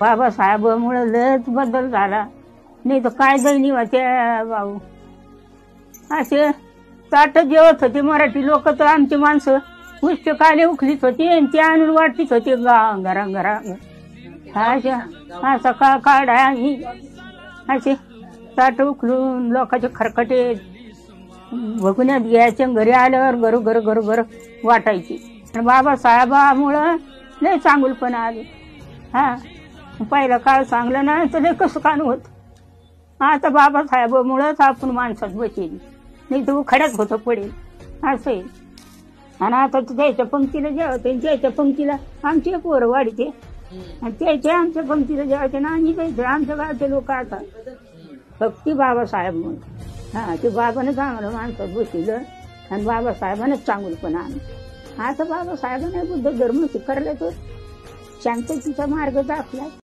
बाबासाहेबामुळे लयच बदल झाला. नाही तर काय दैनी होते भाऊ. असे ताट जेवत होते मराठी लोक तर आमची माणसं उष्ट काले उखलीत होती आणि ते आणून वाटतीत होते घरा घरा. असा काढा आम्ही असे ताट उखलून लोकांचे खरकटे भगुन्यात घ्यायचे. घरी आल्यावर घर वाटायची. आणि बाबासाहेबामुळं लय चांगुलपणा आले. हा पहिलं काळ चांगलं ना तर लय कसं कान होत. आता बाबासाहेबामुळंच आपण माणसात बसेल, नाही तर खड्यात होतं पडेल असं आहे. आणि आता त्याच्या पंक्तीला जेवते, त्याच्या पंक्तीला आमचे पोरं वाढते आणि त्याच्या आमच्या पंक्तीला जेवायचे ना. आणि त्याचे आमच्या गावचे लोक आता फक्त बाबासाहेब म्हणून. हा ते बाबानेच आम्हाला माणसात बसवलं आणि बाबासाहेबानेच चांगलपणा आणलं. आता बाबासाहेबांनी बुद्ध धर्म स्वीकारला तर शांततेचा मार्ग दाखला.